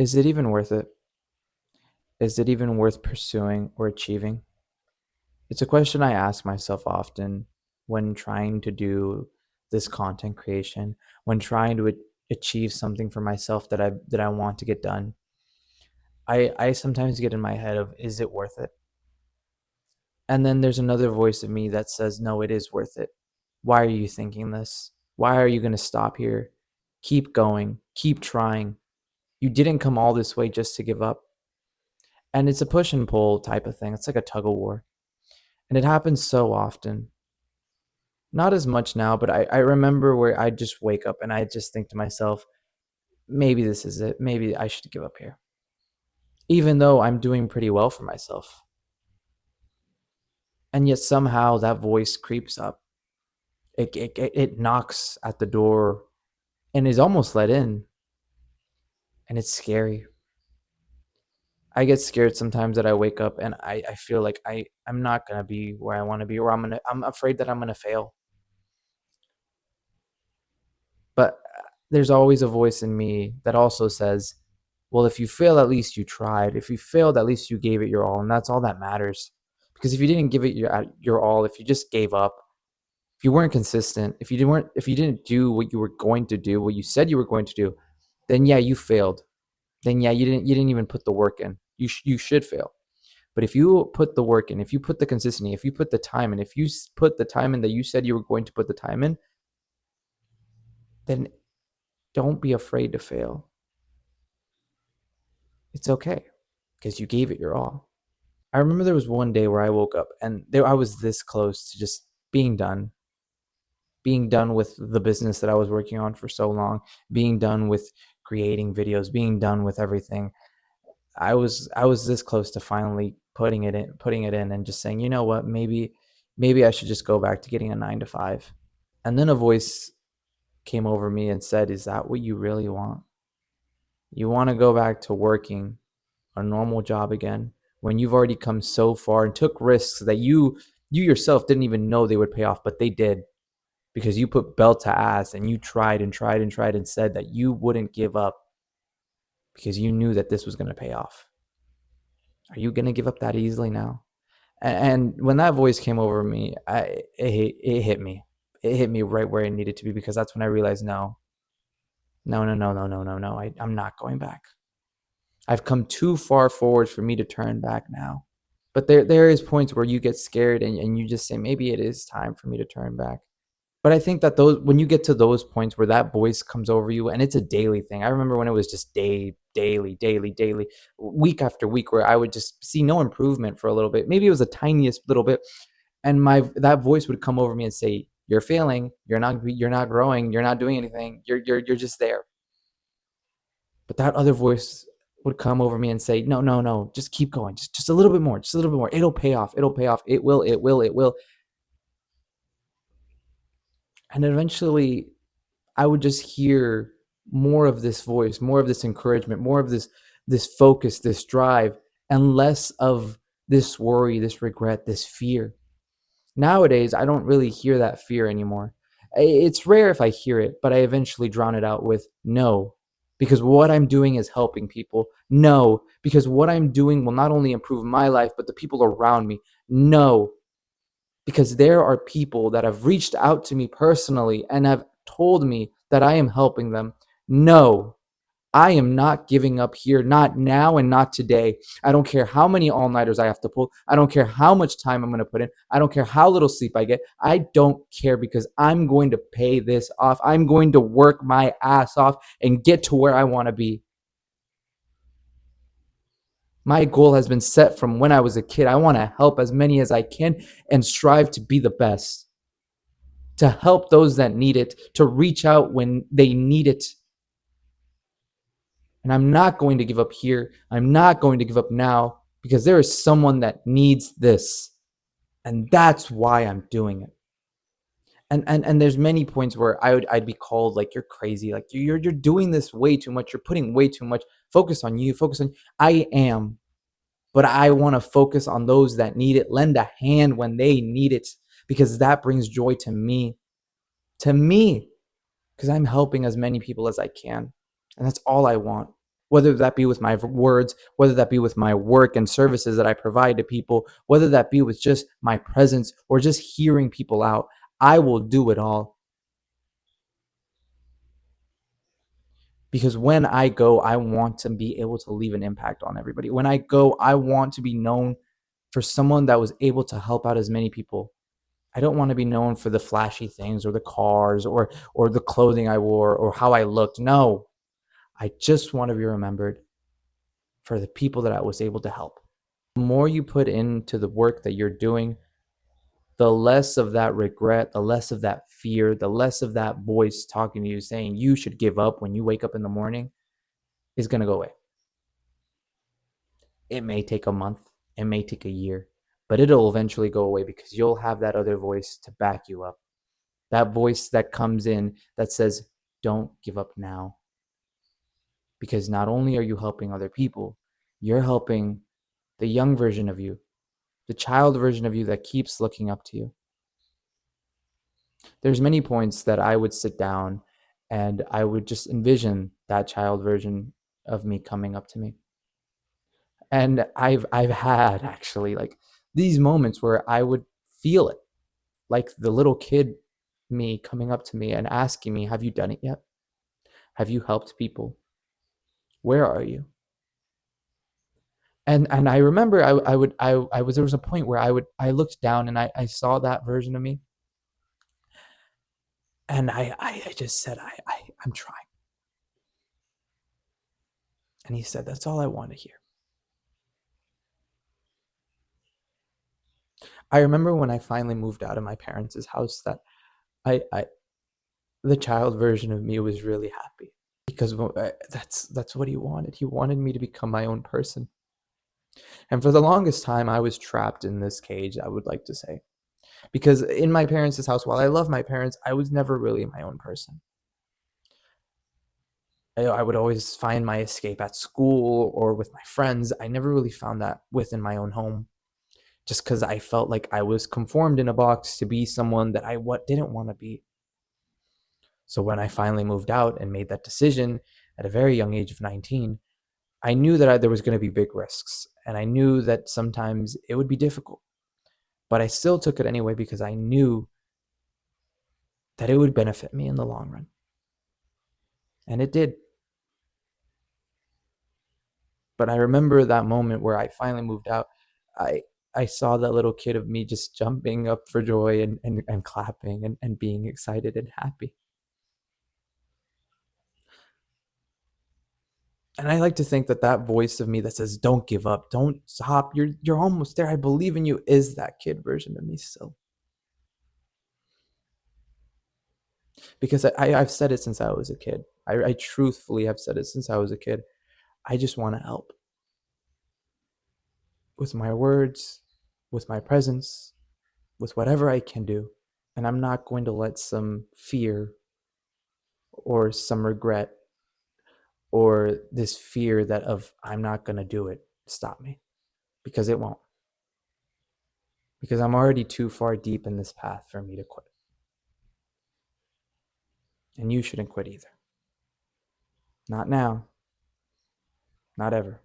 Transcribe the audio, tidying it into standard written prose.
Is it even worth it? Is it even worth pursuing or achieving? It's a question I ask myself often when trying to do this content creation, when trying to achieve something for myself that I want to get done. I sometimes get in my head of, is it worth it? And then there's another voice of me that says, no, it is worth it. Why are you thinking this? Why are you going to stop here? Keep going, keep trying. You didn't come all this way just to give up. And it's a push and pull type of thing. It's like a tug of war. And it happens so often. Not as much now, but I remember where I just wake up and I just think to myself, maybe this is it. Maybe I should give up here. Even though I'm doing pretty well for myself. And yet somehow that voice creeps up. It knocks at the door and is almost let in. And it's scary. I get scared sometimes that I wake up and I feel like I'm not gonna be where I want to be, or I'm afraid that I'm gonna fail. But there's always a voice in me that also says, well, if you fail, at least you tried. If you failed, at least you gave it your all, and that's all that matters. Because if you didn't give it your all, if you just gave up, if you weren't consistent, if you didn't do what you were going to do, what you said you were going to do, then yeah, you failed. Then yeah, you didn't even put the work in. You should fail. But if you put the work in, if you put the consistency, if you put the time in, if you put the time in that you said you were going to put the time in, then don't be afraid to fail. It's okay because you gave it your all. I remember there was one day where I woke up and there I was this close to just being done with the business that I was working on for so long, being done with creating videos, being done with everything. I was this close to finally putting it in and just saying, you know what, maybe I should just go back to getting a 9 to 5. And then a voice came over me and said, is that what you really want? You want to go back to working a normal job again when you've already come so far and took risks that you yourself didn't even know they would pay off, but they did because you put belt to ass and you tried and tried and tried and said that you wouldn't give up because you knew that this was going to pay off. Are you going to give up that easily now? And when that voice came over me, it hit me. It hit me right where it needed to be, because that's when I realized, no, no, no, no, no, no, no, no. I'm not going back. I've come too far forward for me to turn back now. But there is points where you get scared and you just say, maybe it is time for me to turn back. But I think that those when you get to those points where that voice comes over you, and it's a daily thing. I remember when it was just daily, week after week, where I would just see no improvement for a little bit. Maybe it was the tiniest little bit, and my that voice would come over me and say, "You're failing. You're not growing. You're not doing anything. You're just there." But that other voice would come over me and say, "No, no, no. Just keep going. Just a little bit more. Just a little bit more. It'll pay off. It'll pay off. It will. It will. It will." And eventually, I would just hear more of this voice, more of this encouragement, more of this focus, this drive, and less of this worry, this regret, this fear. Nowadays, I don't really hear that fear anymore. It's rare if I hear it, but I eventually drown it out with no, because what I'm doing is helping people. No, because what I'm doing will not only improve my life, but the people around me. No, because there are people that have reached out to me personally and have told me that I am helping them. No, I am not giving up here, not now and not today. I don't care how many all nighters I have to pull. I don't care how much time I'm going to put in. I don't care how little sleep I get. I don't care, because I'm going to pay this off. I'm going to work my ass off and get to where I want to be. My goal has been set from when I was a kid. I want to help as many as I can and strive to be the best, to help those that need it, to reach out when they need it. And I'm not going to give up here. I'm not going to give up now, because there is someone that needs this. And that's why I'm doing it. And there's many points where I'd be called like, you're crazy, like you're doing this way too much, you're putting way too much focus on you, focus on. I am, but I want to focus on those that need it, lend a hand when they need it, because that brings joy to me, because I'm helping as many people as I can. And that's all I want. whether that be with my words, whether that be with my work and services that I provide to people, whether that be with just my presence or just hearing people out. I will do it all. Because when I go, I want to be able to leave an impact on everybody. When I go, I want to be known for someone that was able to help out as many people. I don't want to be known for the flashy things or the cars or the clothing I wore or how I looked. No, I just want to be remembered for the people that I was able to help. The more you put into the work that you're doing, the less of that regret, the less of that fear, the less of that voice talking to you saying you should give up when you wake up in the morning is going to go away. It may take a month, it may take a year, but it'll eventually go away because you'll have that other voice to back you up. That voice that comes in that says, don't give up now. Because not only are you helping other people, you're helping the young version of you, the child version of you that keeps looking up to you. There's many points that I would sit down and I would just envision that child version of me coming up to me. And I've had actually like these moments where I would feel it, like the little kid me coming up to me and asking me, have you done it yet? Have you helped people? Where are you? And I remember I was there was a point where I looked down and I saw that version of me and I just said I'm trying. And he said, that's all I want to hear. I remember when I finally moved out of my parents' house that I the child version of me was really happy because that's what he wanted. He wanted me to become my own person. And for the longest time, I was trapped in this cage, I would like to say. Because in my parents' house, while I love my parents, I was never really my own person. I would always find my escape at school or with my friends. I never really found that within my own home just because I felt like I was conformed in a box to be someone that I didn't want to be. So when I finally moved out and made that decision at a very young age of 19, I knew that there was going to be big risks. And I knew that sometimes it would be difficult. But I still took it anyway because I knew that it would benefit me in the long run. And it did. But I remember that moment where I finally moved out. I I saw that little kid of me just jumping up for joy and clapping and being excited and happy. And I like to think that that voice of me that says, don't give up, don't stop, you're almost there, I believe in you, is that kid version of me still. Because I've said it since I was a kid. I truthfully have said it since I was a kid. I just want to help with my words, with my presence, with whatever I can do. And I'm not going to let some fear or some regret or this fear that of I'm not going to do it stop me, because it won't. Because I'm already too far deep in this path for me to quit. And you shouldn't quit either. Not now, not ever.